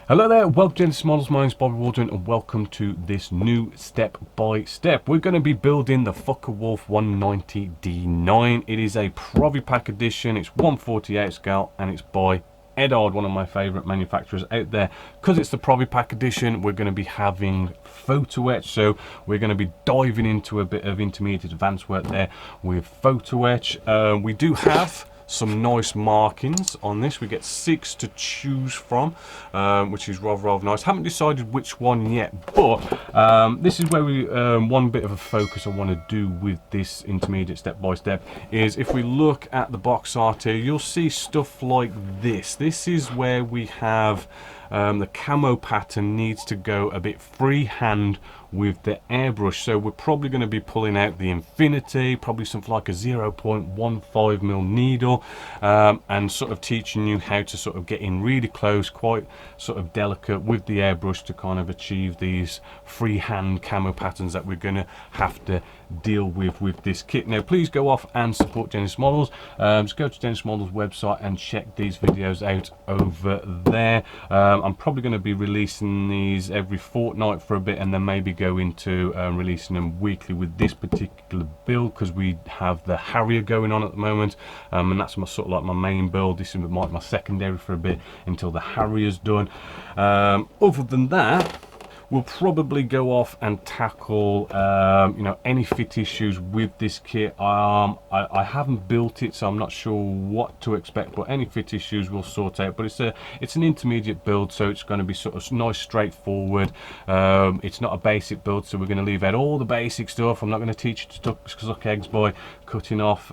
Hello there, welcome to Genesis Models. My name's Bobby Waldron and welcome to this new step-by-step. We're going to be building the Focke-Wulf 190 D-9. It is a Provipack edition, it's 1/48 scale and it's by Eduard, one of my favourite manufacturers out there. Because it's the Provipack edition, we're going to be having photo-etch, so we're going to be diving into a bit of intermediate advanced work there with photo-etch. We do have some nice markings on this. We get 6 to choose from, which is rather nice. Haven't decided which one yet, but this is where we one bit of a focus I want to do with this intermediate step by step is if we look at the box art here, you'll see stuff like this. This is where we have the camo pattern needs to go a bit freehand with the airbrush, so we're probably going to be pulling out the infinity, probably something like a 0.15mm needle, and sort of teaching you how to sort of get in really close, quite sort of delicate with the airbrush to kind of achieve these freehand camo patterns that we're going to have to deal with this kit. Now please go off and support Genesis Models. Just go to Genesis Models website and check these videos out over there. I'm probably going to be releasing these every fortnight for a bit and then maybe go into releasing them weekly with this particular build, because we have the Harrier going on at the moment, and that's my sort of like my main build. This is my secondary for a bit until the Harrier's done. Other than that, we'll probably go off and tackle you know, any fit issues with this kit. I haven't built it, so I'm not sure what to expect, but any fit issues we'll sort out. But it's an intermediate build, so it's going to be sort of nice, straightforward. It's not a basic build, so we're going to leave out all the basic stuff. I'm not going to teach you to suck eggs by cutting off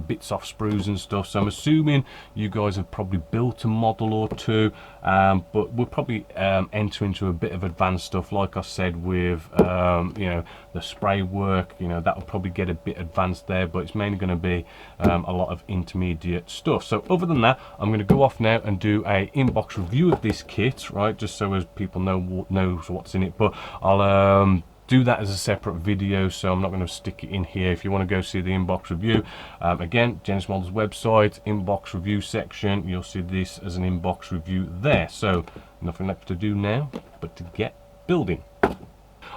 bits off sprues and stuff, so I'm assuming you guys have probably built a model or two, but we'll probably enter into a bit of advanced stuff, like I said, with you know, the spray work. You know, that will probably get a bit advanced there, but it's mainly going to be a lot of intermediate stuff. So other than that, I'm going to go off now and do a inbox review of this kit, right, just so as people knows what's in it. But I'll do that as a separate video, so I'm not going to stick it in here. If you want to go see the inbox review, again, Genesis Models website, inbox review section, you'll see this as an inbox review there. So nothing left to do now but to get building.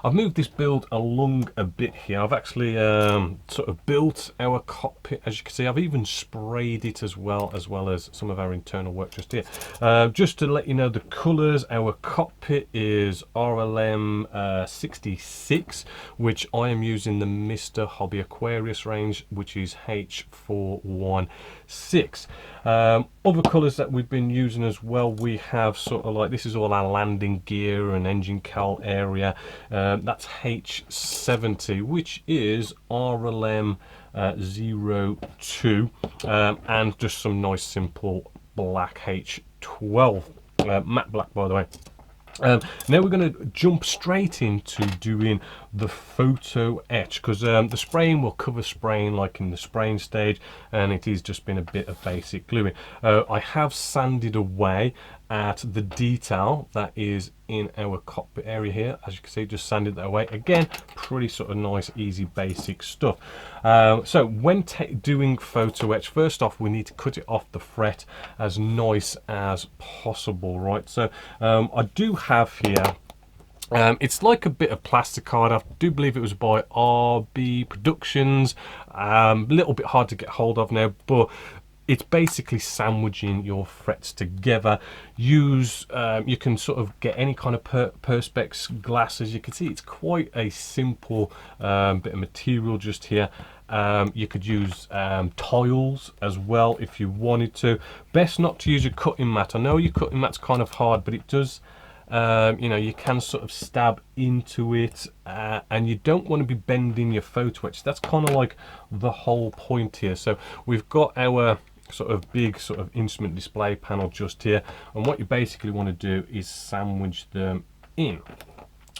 I've moved this build along a bit here. I've actually sort of built our cockpit, as you can see. I've even sprayed it as well as some of our internal work just here. Just to let you know the colours, our cockpit is RLM 66, which I am using the Mr. Hobby Aquarius range, which is H416. Other colours that we've been using as well, we have sort of like, this is all our landing gear and engine cowl area. That's H70, which is RLM 02, and just some nice simple black H12, matte black, by the way. Now we're going to jump straight into doing the photo etch, because the spraying will cover spraying like in the spraying stage, and it is just been a bit of basic gluing. I have sanded away at the detail that is in our cockpit area here. As you can see, just sanded that away. Again, pretty sort of nice, easy, basic stuff. So when doing photo etch, first off, we need to cut it off the fret as nice as possible, right? So I do have here, it's like a bit of plastic card. I do believe it was by RB Productions. A little bit hard to get hold of now, but it's basically sandwiching your frets together. Use, you can sort of get any kind of perspex glass. As you can see, it's quite a simple bit of material just here. You could use tiles as well if you wanted to. Best not to use your cutting mat. I know your cutting mat's kind of hard, but it does, you know, you can sort of stab into it, and you don't want to be bending your photo etch. That's kind of like the whole point here. So we've got our sort of big sort of instrument display panel just here, and what you basically want to do is sandwich them in.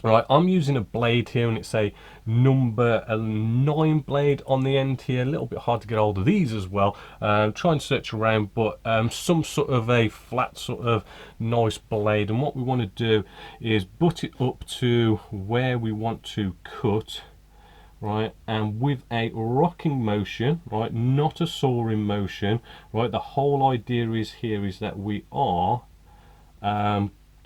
Right, I'm using a blade here, and it's a number 9 blade on the end here. A little bit hard to get hold of these as well. Try and search around, but some sort of a flat sort of nice blade. And what we want to do is butt it up to where we want to cut, right, and with a rocking motion, right, not a sawing motion, right. The whole idea is here is that we are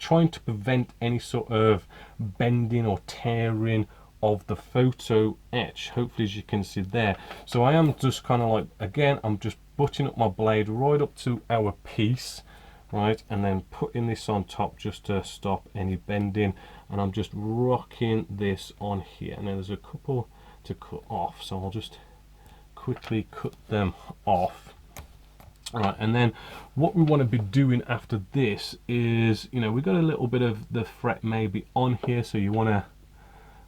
trying to prevent any sort of bending or tearing of the photo etch, hopefully, as you can see there. So I am just kind of like, again, I'm just butting up my blade right up to our piece, right, and then putting this on top just to stop any bending, and I'm just rocking this on here. Now there's a couple to cut off, so I'll just quickly cut them off. Right, and then what we want to be doing after this is, you know, we've got a little bit of the fret maybe on here, so you want to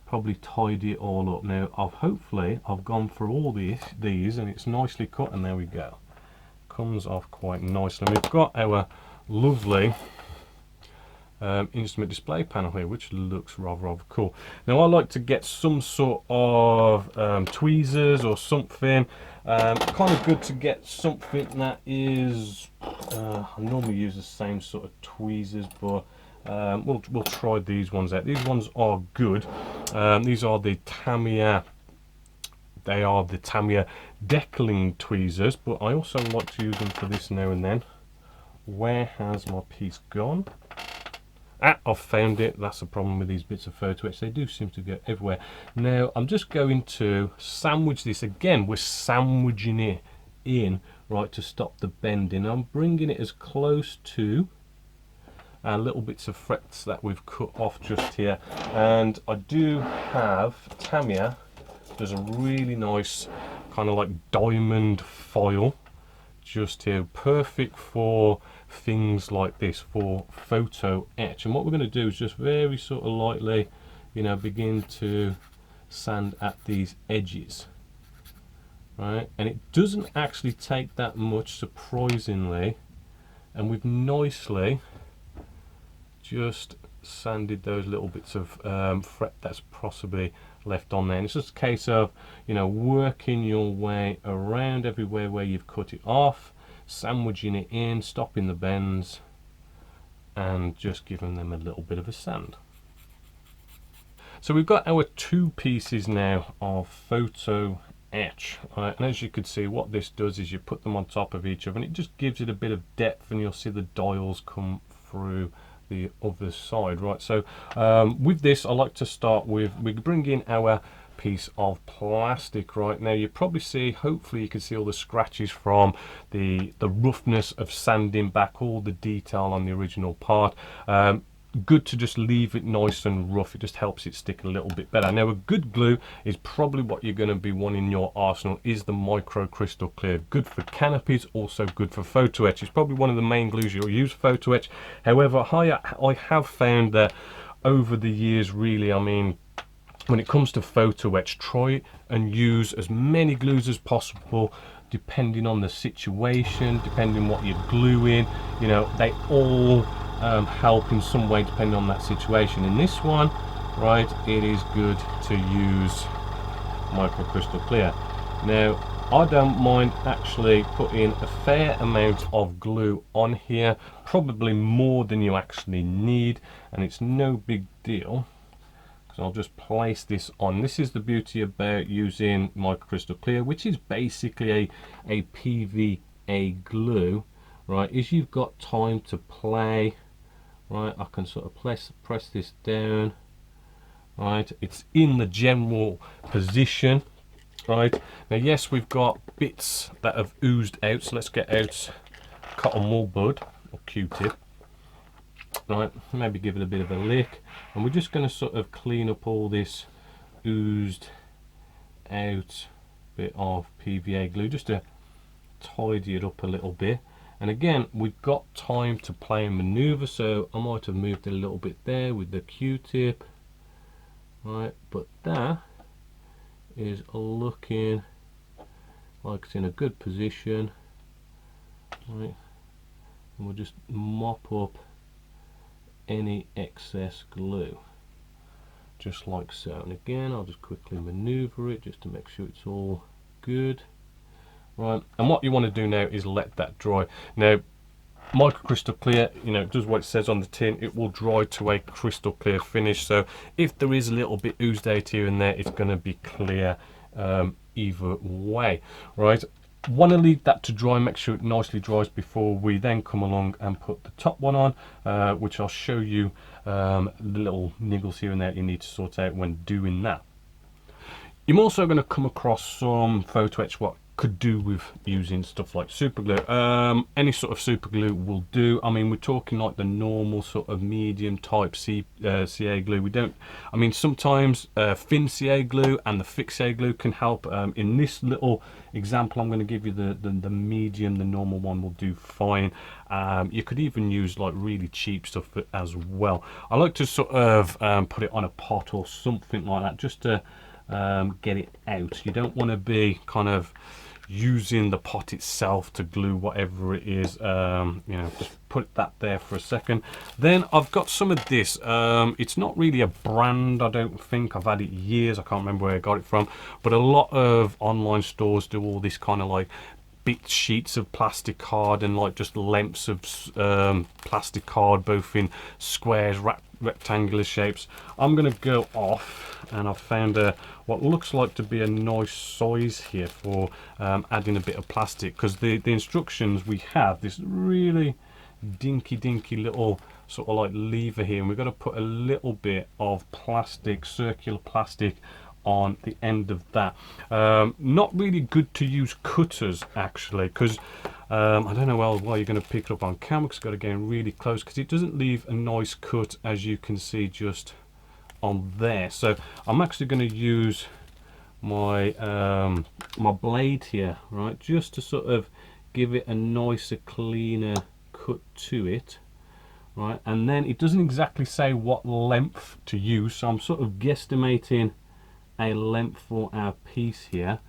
probably tidy it all up. Now hopefully I've gone through all these and it's nicely cut, and there we go, comes off quite nicely. And we've got our lovely instrument display panel here, which looks rather cool. Now I like to get some sort of tweezers or something, kind of good to get something that is I normally use the same sort of tweezers, but we'll try these ones out. These ones are good. These are the Tamiya, they are the Tamiya deckling tweezers, but I also like to use them for this now and then. Where has my piece gone? Ah, I've found it. That's the problem with these bits of photo etch, they do seem to go everywhere. Now I'm just going to sandwich this again. We're sandwiching it in, right, to stop the bending. I'm bringing it as close to little bits of frets that we've cut off just here, and I do have Tamiya. There's a really nice kind of like diamond foil just here, perfect for things like this, for photo etch. And what we're going to do is just very sort of lightly, you know, begin to sand at these edges, right? And it doesn't actually take that much, surprisingly, and we've nicely just sanded those little bits of fret that's possibly left on there. And it's just a case of, you know, working your way around everywhere where you've cut it off, sandwiching it in, stopping the bends, and just giving them a little bit of a sand. So we've got our two pieces now of photo etch, right? And as you can see, what this does is you put them on top of each other, and it just gives it a bit of depth, and you'll see the dials come through the other side, right? So with this, I like to start with, we bring in our piece of plastic. Right now you probably see, hopefully you can see all the scratches from the roughness of sanding back all the detail on the original part. Good to just leave it nice and rough, it just helps it stick a little bit better. Now a good glue is probably what you're going to be wanting in your arsenal, is the micro crystal clear. Good for canopies, also good for photo etch. It's probably one of the main glues you'll use for photo etch. However, I have found that over the years, really, I mean, when it comes to photo etch, try and use as many glues as possible, depending on the situation, depending what you're gluing. You know, they all help in some way depending on that situation. In this one, right, it is good to use micro crystal clear. Now I don't mind actually putting a fair amount of glue on here, probably more than you actually need, and it's no big deal. So I'll just place this on. This is the beauty about using micro crystal clear, which is basically a PVA glue, right, is you've got time to play. Right, I can sort of press this down, right, it's in the general position. Right, now yes, we've got bits that have oozed out, so let's get out cotton wool bud or Q-tip. Right, maybe give it a bit of a lick, and we're just going to sort of clean up all this oozed out bit of PVA glue, just to tidy it up a little bit. And again, we've got time to play and maneuver, so I might have moved it a little bit there with the Q-tip, right, but that is looking like it's in a good position, right, and we'll just mop up any excess glue, just like so. And again, I'll just quickly maneuver it just to make sure it's all good. Right, and what you want to do now is let that dry. Now micro crystal clear, you know, it does what it says on the tin, it will dry to a crystal clear finish, so if there is a little bit oozed out here and there, it's going to be clear either way. Right, Want to leave that to dry, make sure it nicely dries before we then come along and put the top one on, which I'll show you the little niggles here and there you need to sort out when doing that. You're also going to come across some photo etch what could do with using stuff like super glue. Any sort of super glue will do. I mean, we're talking like the normal sort of medium type CA glue. We don't, I mean, sometimes thin CA glue and the thick CA glue can help. In this little example I'm going to give you, the medium, the normal one will do fine. You could even use like really cheap stuff as well. I like to sort of put it on a pot or something like that, just to get it out. You don't want to be kind of using the pot itself to glue whatever it is. You know, just put that there for a second. Then I've got some of this. It's not really a brand, I don't think. I've had it years, I can't remember where I got it from, but a lot of online stores do all this kind of like bit sheets of plastic card and like just lengths of plastic card, both in squares, rectangular shapes. I'm going to go off and I've found what looks like to be a nice size here for adding a bit of plastic, because the instructions, we have this really dinky little sort of like lever here, and we've got to put a little bit of plastic, circular plastic, on the end of that. Not really good to use cutters actually, because I don't know why you're going to pick it up on camera, because it's got to get really close, because it doesn't leave a nice cut, as you can see just on there. So I'm actually going to use my my blade here, right, just to sort of give it a nicer, cleaner cut to it, right. And then it doesn't exactly say what length to use, so I'm sort of guesstimating a length for our piece here.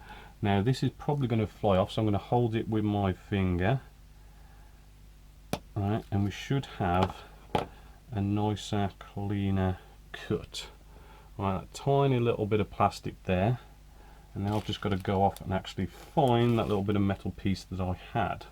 Now this is probably going to fly off, so I'm going to hold it with my finger, right, and we should have a nicer, cleaner cut. Right, a tiny little bit of plastic there, and now I've just got to go off and actually find that little bit of metal piece that I had.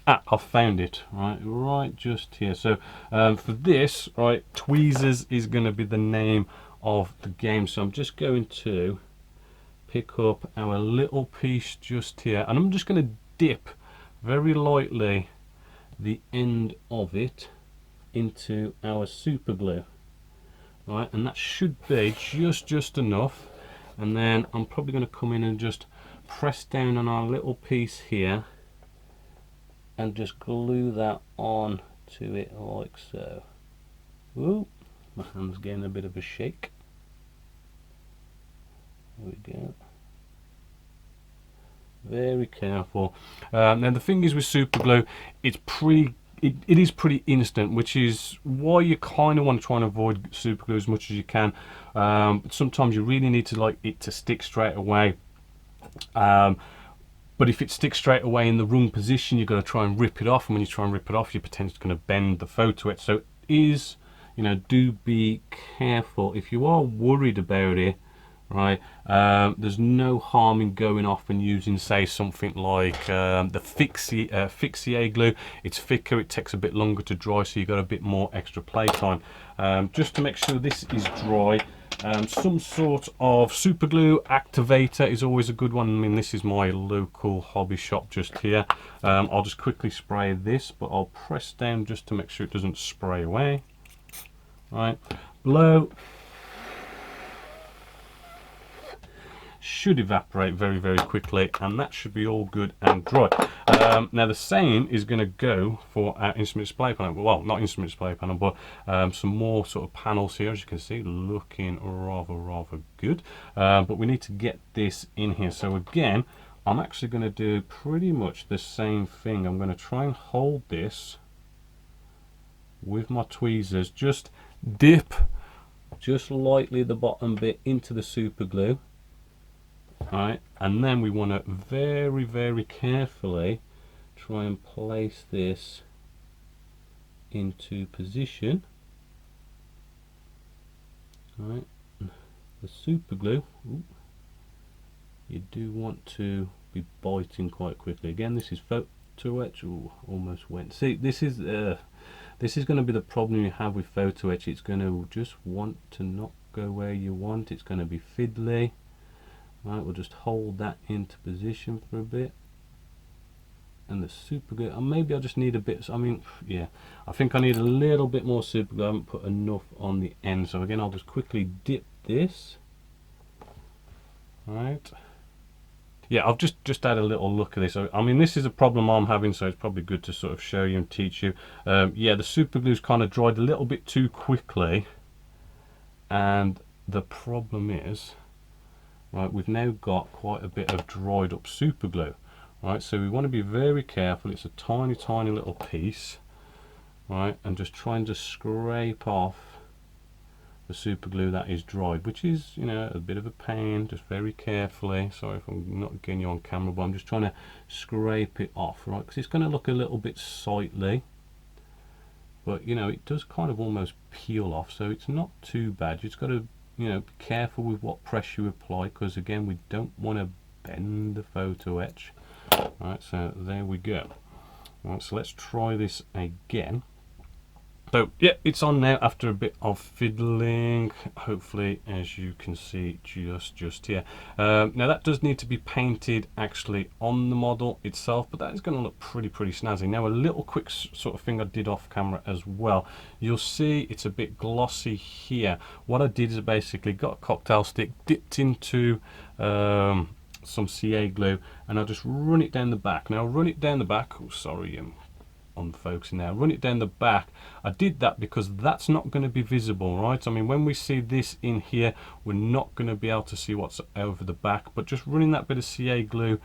I've found it, right just here. So for this, right, tweezers is going to be the name of the game. So I'm just going to pick up our little piece just here, and I'm just going to dip very lightly the end of it into our super glue, right, and that should be just enough. And then I'm probably going to come in and just press down on our little piece here and just glue that on to it like so. Ooh, my hand's getting a bit of a shake. There we go. Very careful. Now the thing is with super glue, it's it is pretty instant, which is why you kind of want to try and avoid super glue as much as you can. Sometimes you really need to like it to stick straight away. But if it sticks straight away in the wrong position, you've got to try and rip it off, and when you try and rip it off, you're potentially going to bend the photo etch. So it is, you know, do be careful. If you are worried about it, right, there's no harm in going off and using, say, something like the fixie glue. It's thicker, it takes a bit longer to dry, so you've got a bit more extra play time. Just to make sure this is dry, some sort of super glue activator is always a good one. I mean, this is my local hobby shop just here. I'll just quickly spray this, but I'll press down just to make sure it doesn't spray away. Right, blow. Should evaporate very quickly, and that should be all good and dry. Now the same is going to go for our instrument display panel. Well, not instrument display panel, but some more sort of panels here, as you can see, looking rather good. But we need to get this in here. So again, I'm actually going to do pretty much the same thing. I'm going to try and hold this with my tweezers, just dip just lightly the bottom bit into the super glue. Right, and then we want to very carefully try and place this into position. Right, the super glue, you do want to be biting quite quickly. Again, this is photo etch. Ooh, almost went. See, this is going to be the problem you have with photo etch. It's going to just want to not go where you want. It's going to be fiddly. Right, we'll just hold that into position for a bit. And the super glue, and maybe I just need a bit, I mean, yeah, I think I need a little bit more super glue. I haven't put enough on the end. So again, I'll just quickly dip this. Right. Yeah, I've just had a little look at this. I mean, this is a problem I'm having, so it's probably good to sort of show you and teach you. Yeah, the super glue's kind of dried a little bit too quickly, and the problem is, right, we've now got quite a bit of dried up super glue. Right, so we want to be very careful. It's a tiny, tiny little piece, right, and just trying to scrape off the super glue that is dried, which is, you know, a bit of a pain. Just very carefully. Sorry if I'm not getting you on camera, but I'm just trying to scrape it off, right, because it's going to look a little bit sightly, but you know, it does kind of almost peel off, so it's not too bad. You just got to, you know, be careful with what pressure you apply, because again, we don't want to bend the photo etch. Right, so there we go. Right, so let's try this again. So yeah, it's on now after a bit of fiddling, hopefully, as you can see just here. Now that does need to be painted actually on the model itself, but that is going to look pretty snazzy. Now a little quick sort of thing I did off camera as well. You'll see it's a bit glossy here. What I did is I basically got a cocktail stick, dipped into some CA glue, and I'll just run it down the back. Now run it down the back, oh sorry, on focusing now, run it down the back. I did that because that's not going to be visible, right? I mean, when we see this in here, we're not going to be able to see what's over the back, but just running that bit of CA glue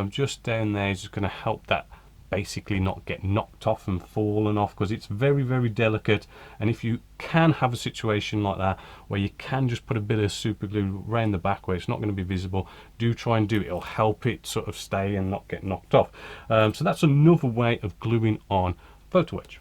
just down there is just going to help that basically not get knocked off and fallen off, because it's very delicate. And if you can have a situation like that where you can just put a bit of super glue around the back where it's not going to be visible, do try and do it. It'll help it sort of stay and not get knocked off. So that's another way of gluing on photo etch.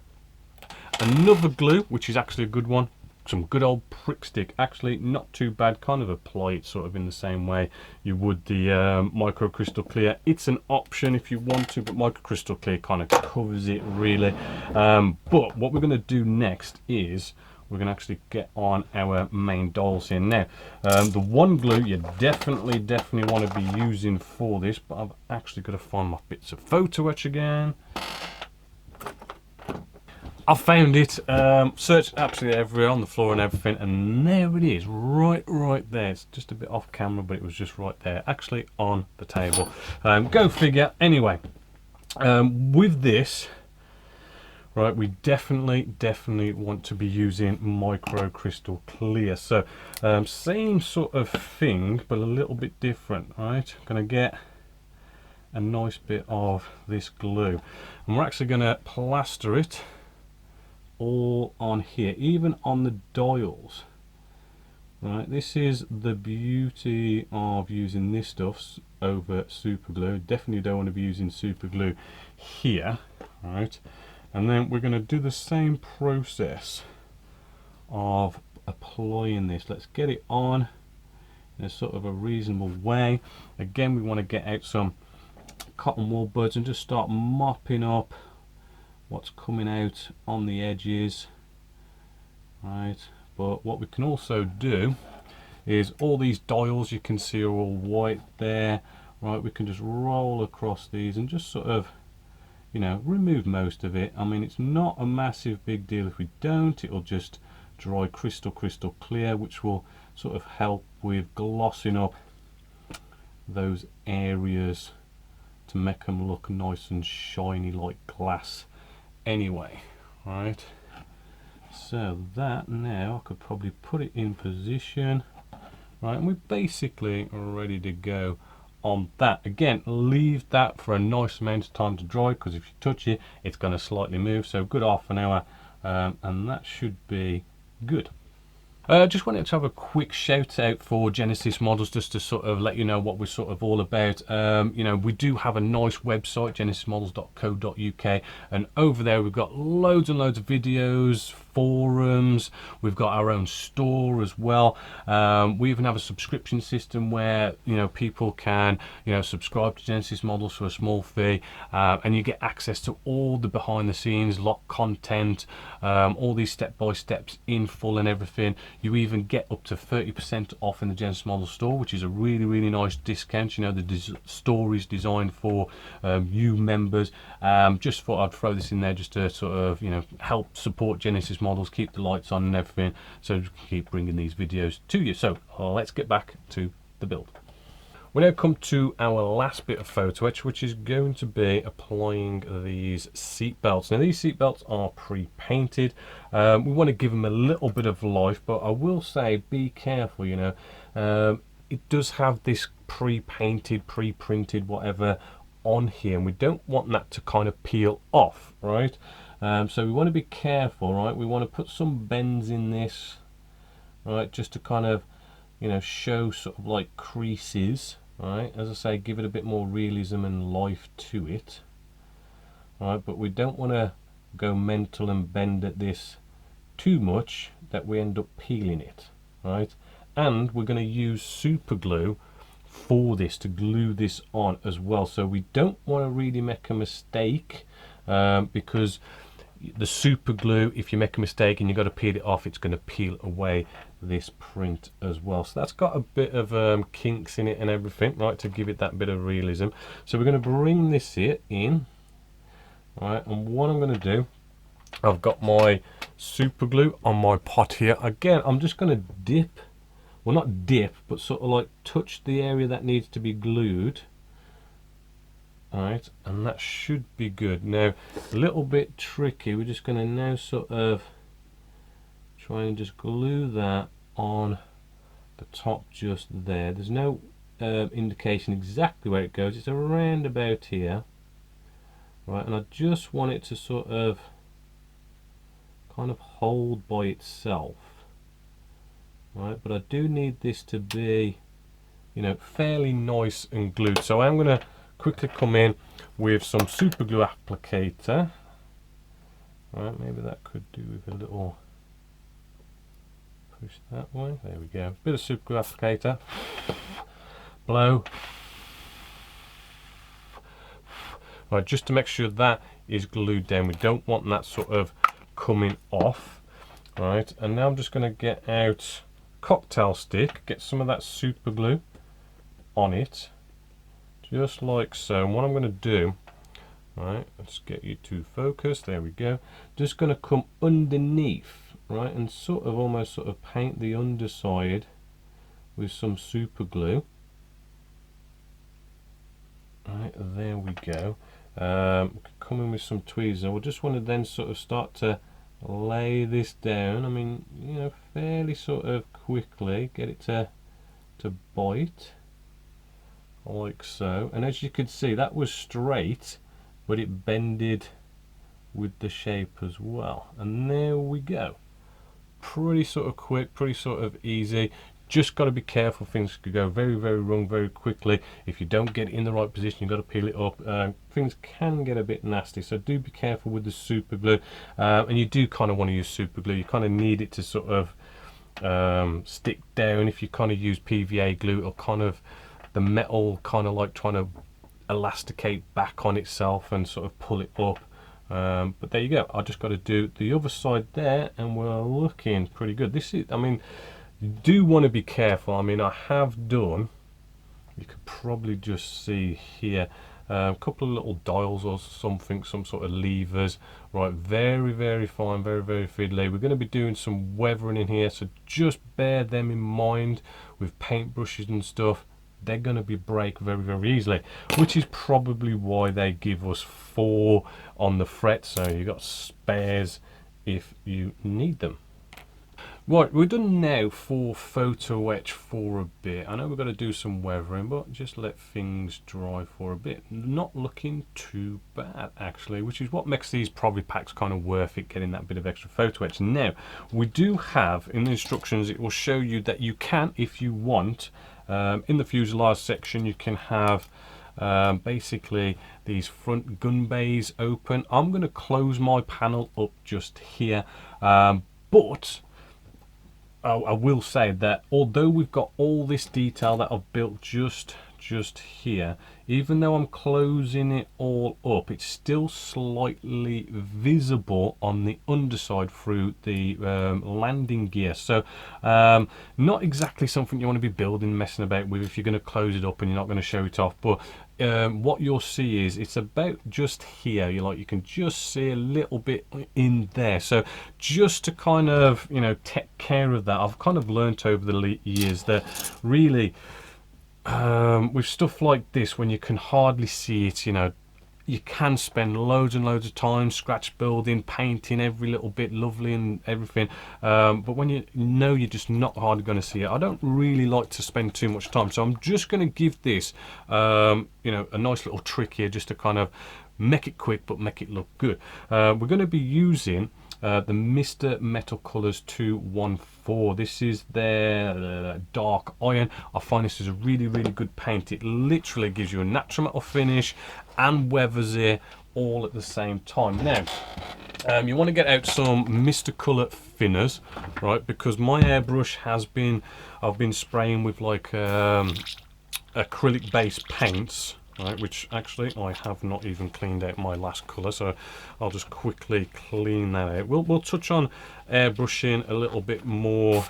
Another glue, which is actually a good one, some good old prick stick. Actually not too bad. Kind of apply it sort of in the same way you would the micro crystal clear. It's an option if you want to, but micro crystal clear kind of covers it really. But what we're going to do next is we're going to actually get on our main dials here. Now the one glue you definitely want to be using for this, but I've actually got to find my bits of photo etch again. I found it, searched absolutely everywhere, on the floor and everything, and there it is, right there. It's just a bit off camera, but it was just right there, actually on the table. Go figure. Anyway, with this, right, we definitely want to be using micro crystal clear. So same sort of thing, but a little bit different, right? Gonna get a nice bit of this glue, and we're actually gonna plaster it all on here, even on the dials. Right, this is the beauty of using this stuff over super glue. Definitely don't want to be using super glue here, right? And then we're going to do the same process of applying this. Let's get it on in a sort of a reasonable way. Again, we want to get out some cotton wool buds and just start mopping up what's coming out on the edges, right? But what we can also do is all these dials you can see are all white there, right? We can just roll across these and just sort of, you know, remove most of it. I mean, it's not a massive big deal if we don't. It'll just dry crystal clear, which will sort of help with glossing up those areas to make them look nice and shiny like glass anyway, right? So that now I could probably put it in position, right, and we're basically ready to go on that. Again, leave that for a nice amount of time to dry, because if you touch it, it's going to slightly move. So good half an hour, and that should be good. Just wanted to have a quick shout out for Genesis Models, just to sort of let you know what we're sort of all about. You know, we do have a nice website, genesismodels.co.uk, and over there we've got loads and loads of videos, forums, we've got our own store as well. We even have a subscription system where, you know, people can, you know, subscribe to Genesis models for a small fee, and you get access to all the behind the scenes lock content, all these step-by-steps in full and everything. You even get up to 30% off in the Genesis model store, which is a really nice discount. You know, the store is designed for you members. Just thought I'd throw this in there just to sort of, you know, help support Genesis models, keep the lights on and everything, so we can keep bringing these videos to you. So let's get back to the build. We now come to our last bit of photo etch, which is going to be applying these seat belts. Now these seat belts are pre-painted. We want to give them a little bit of life, but I will say be careful, you know. It does have this pre-painted, pre-printed whatever on here, and we don't want that to kind of peel off, right? So we want to be careful, right? We want to put some bends in this, right, just to kind of, you know, show sort of like creases, right? As I say, give it a bit more realism and life to it, right? But we don't want to go mental and bend at this too much that we end up peeling it, right? And we're going to use super glue for this to glue this on as well, so we don't want to really make a mistake, because the super glue, if you make a mistake and you've got to peel it off, it's going to peel away this print as well. So that's got a bit of kinks in it and everything, right, to give it that bit of realism. So we're going to bring this here in, right, and what I'm going to do, I've got my super glue on my pot here. Again, I'm just going to dip, well, not dip, but sort of like touch the area that needs to be glued. Alright, and that should be good. Now, a little bit tricky, we're just going to now sort of try and just glue that on the top just there. There's no indication exactly where it goes, it's around about here. Right, and I just want it to sort of kind of hold by itself. Right, but I do need this to be, you know, fairly nice and glued. So I'm going to quickly come in with some super glue applicator. Right, maybe that could do with a little push that way. There we go. Bit of super glue applicator. Blow. Right, just to make sure that is glued down. We don't want that sort of coming off. Right, and now I'm just going to get out cocktail stick, get some of that super glue on it, just like so. And what I'm going to do, right, let's get you to focus, there we go, just going to come underneath, right, and sort of almost sort of paint the underside with some super glue. Right, there we go. Come in with some tweezers. I will just want to then sort of start to lay this down. I mean, you know, fairly sort of quickly, get it to bite like so. And as you can see, that was straight, but it bended with the shape as well. And there we go. Pretty sort of quick, pretty sort of easy. Just got to be careful, things could go very wrong very quickly. If you don't get it in the right position, you've got to peel it up. Things can get a bit nasty, so do be careful with the super glue. And you do kind of want to use super glue. You kind of need it to sort of stick down. If you kind of use PVA glue, it'll kind of, the metal kind of like trying to elasticate back on itself and sort of pull it up. But there you go. I just got to do the other side there, and we're looking pretty good. This is, I mean, you do want to be careful. I mean, I have done, you could probably just see here, a couple of little dials or something, some sort of levers, right, very fine, very fiddly. We're going to be doing some weathering in here, so just bear them in mind with paintbrushes and stuff. They're going to be break very easily, which is probably why they give us 4 on the fret, so you've got spares if you need them. Right, we're done now for photo etch for a bit. I know we've got to do some weathering, but just let things dry for a bit. Not looking too bad actually, which is what makes these Provi packs kind of worth it, getting that bit of extra photo etch. Now, we do have in the instructions, it will show you that you can, if you want, in the fuselage section, you can have basically these front gun bays open. I'm going to close my panel up just here, but I will say that although we've got all this detail that I've built just here, even though I'm closing it all up, it's still slightly visible on the underside through the landing gear. So not exactly something you want to be building, messing about with if you're going to close it up and you're not going to show it off. But what you'll see is it's about just here. You can just see a little bit in there. So just to kind of, you know, take care of that, I've kind of learnt over the years that really with stuff like this, when you can hardly see it, you know, you can spend loads and loads of time scratch building, painting every little bit lovely and everything, but when you know you're just not hardly going to see it, I don't really like to spend too much time. So I'm just going to give this you know, a nice little trick here, just to kind of make it quick but make it look good. We're going to be using the Mr. Metal Colors 214. This is their dark iron. I find this is a really good paint. It literally gives you a natural metal finish and weathers it all at the same time. Now you want to get out some Mr. Color thinners, right, because my airbrush has been, I've been spraying with like acrylic based paints, right, which actually I have not even cleaned out my last colour, so I'll just quickly clean that out. We'll touch on airbrushing a little bit more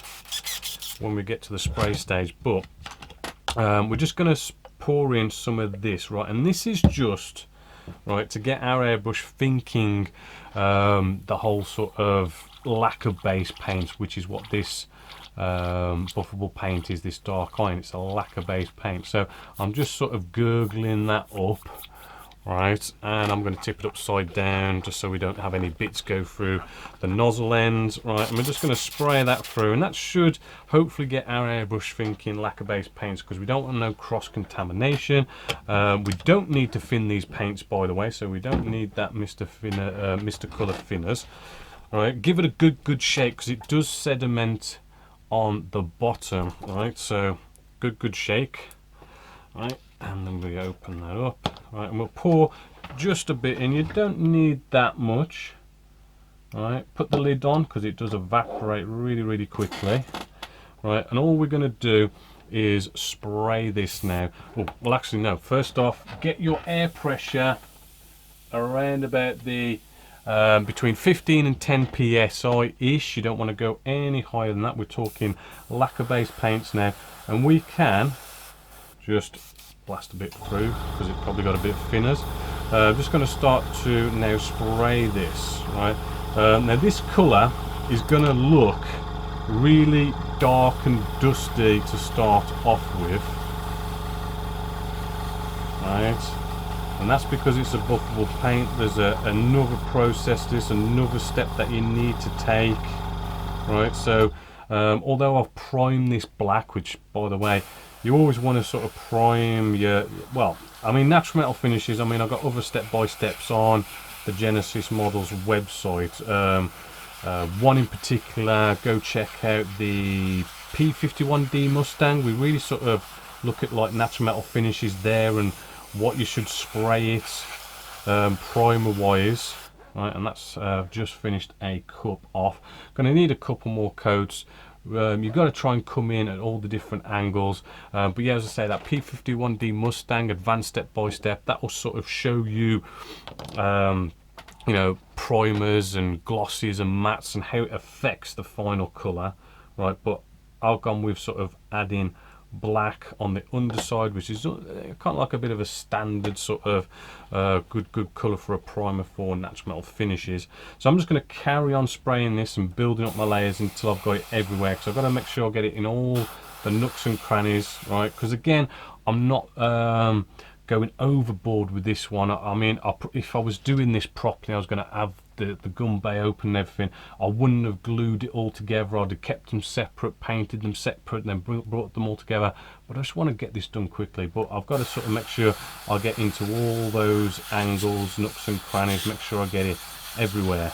when we get to the spray stage, but we're just going to pour in some of this, right, and this is just right to get our airbrush thinking the whole sort of lacquer base paint, which is what this buffable paint is, this dark iron. It's a lacquer based paint, so I'm just sort of gurgling that up, right, and I'm going to tip it upside down just so we don't have any bits go through the nozzle ends, right, and we're just going to spray that through, and that should hopefully get our airbrush thinking lacquer based paints, because we don't want no cross contamination. We don't need to thin these paints, by the way, so we don't need that Mr. Color thinners. All right, give it a good shake, because it does sediment on the bottom, right, so good shake, right, and then we open that up, right, and we'll pour just a bit in. You don't need that much, right, put the lid on because it does evaporate really quickly, right, and all we're going to do is spray this now. Well actually no, first off, get your air pressure around about the between 15 and 10 psi ish. You don't want to go any higher than that. We're talking lacquer based paints now, and we can just blast a bit through because it's probably got a bit of thinners. I'm just going to start to now spray this, right. Now this colour is going to look really dark and dusty to start off with, right, and that's because it's a buffable paint. There's another process, this another step that you need to take, right. So although I've primed this black, which by the way you always want to sort of prime your, well, I mean natural metal finishes, I mean I've got other step-by-steps on the Genesis Models website. One in particular, go check out the P51D Mustang. We really sort of look at like natural metal finishes there and what you should spray it primer wise, right, and that's just finished a cup off. Gonna need a couple more coats. You've got to try and come in at all the different angles, but yeah, as I say, that P51D Mustang advanced step by step, that will sort of show you you know, primers and glosses and mattes and how it affects the final colour, right. But I've gone with sort of adding black on the underside, which is kind of like a bit of a standard sort of good colour for a primer for natural metal finishes. So I'm just going to carry on spraying this and building up my layers until I've got it everywhere, because I've got to make sure I get it in all the nooks and crannies, right, because again I'm not going overboard with this one. I mean, if I was doing this properly, I was going to have the gun bay open and everything. I wouldn't have glued it all together. I'd have kept them separate, painted them separate, and then brought them all together. But I just want to get this done quickly. But I've got to sort of make sure I get into all those angles, nooks and crannies, make sure I get it everywhere.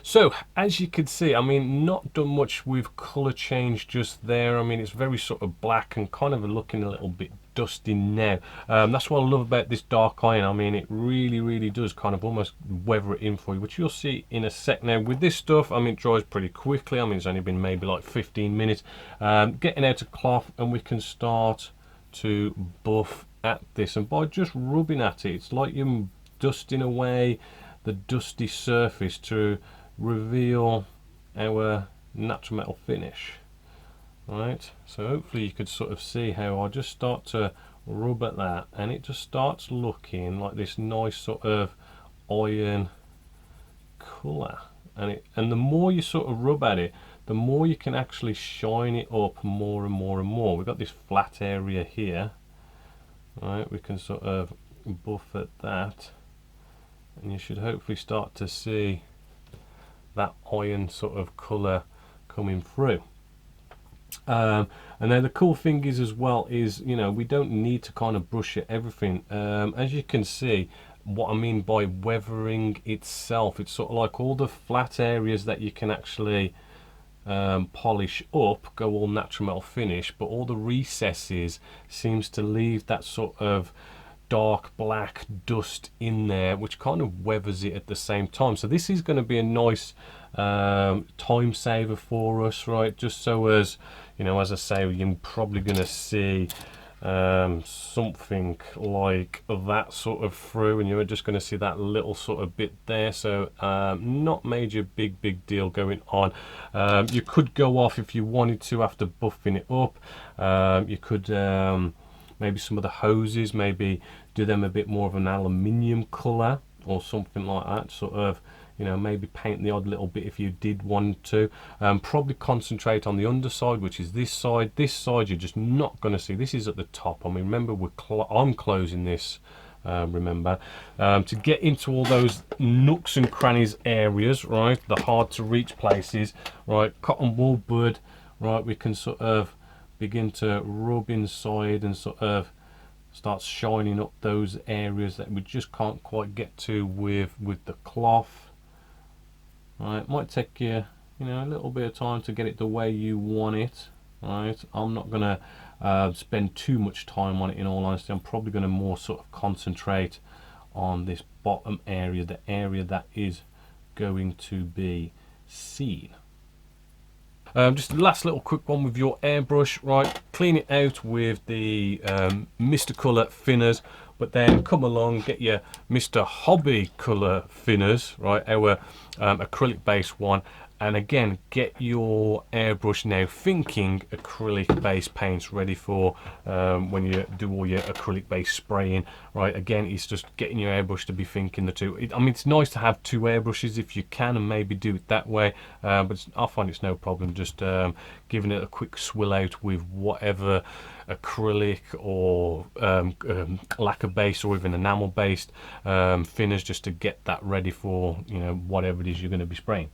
So as you can see, I mean, not done much with color change just there. I mean, it's very sort of black and kind of looking a little bit dusty now. That's what I love about this dark iron. I mean, it really does kind of almost weather it in for you, which you'll see in a sec. Now with this stuff, I mean, it dries pretty quickly. I mean, it's only been maybe like 15 minutes. Getting out a cloth, and we can start to buff at this, and by just rubbing at it, it's like you're dusting away the dusty surface to reveal our natural metal finish. Right, so hopefully you could sort of see how I just start to rub at that, and it just starts looking like this nice sort of iron colour. And the more you sort of rub at it, the more you can actually shine it up more and more and more. We've got this flat area here. Right, we can sort of buff at that, and you should hopefully start to see that iron sort of colour coming through. And then the cool thing is as well is, you know, we don't need to kind of brush at everything. As you can see, what I mean by weathering itself, it's sort of like all the flat areas that you can actually polish up go all natural metal finish, but all the recesses seems to leave that sort of dark black dust in there, which kind of weathers it at the same time. So this is going to be a nice time saver for us, right? Just so as, you know, as I say, you're probably going to see something like that sort of through, and you're just going to see that little sort of bit there. So not major big deal going on. You could go off if you wanted to after buffing it up. You could maybe some of the hoses, maybe do them a bit more of an aluminium color or something like that, sort of, you know, maybe paint the odd little bit if you did want to. Probably concentrate on the underside, which is this side. This side you're just not going to see. This is at the top. I mean, remember, I'm closing this, remember, to get into all those nooks and crannies areas, right, the hard to reach places, right, cotton wool bud, right, we can sort of begin to rub inside and sort of start shining up those areas that we just can't quite get to with the cloth. Right, it might take you, you know, a little bit of time to get it the way you want it. Right, I'm not gonna spend too much time on it, in all honesty. I'm probably going to more sort of concentrate on this bottom area, the area that is going to be seen. Just the last little quick one with your airbrush, right? Clean it out with the Mr. Colour thinners, but then come along, get your Mr. Hobby Colour thinners, right? Our acrylic based one. And again, get your airbrush now thinking acrylic based paints ready for when you do all your acrylic based spraying, right? Again, it's just getting your airbrush to be thinking the two. I mean, it's nice to have two airbrushes if you can, and maybe do it that way, but I find it's no problem just giving it a quick swill out with whatever acrylic or lacquer based or even enamel based thinners, just to get that ready for, you know, whatever it is you're going to be spraying.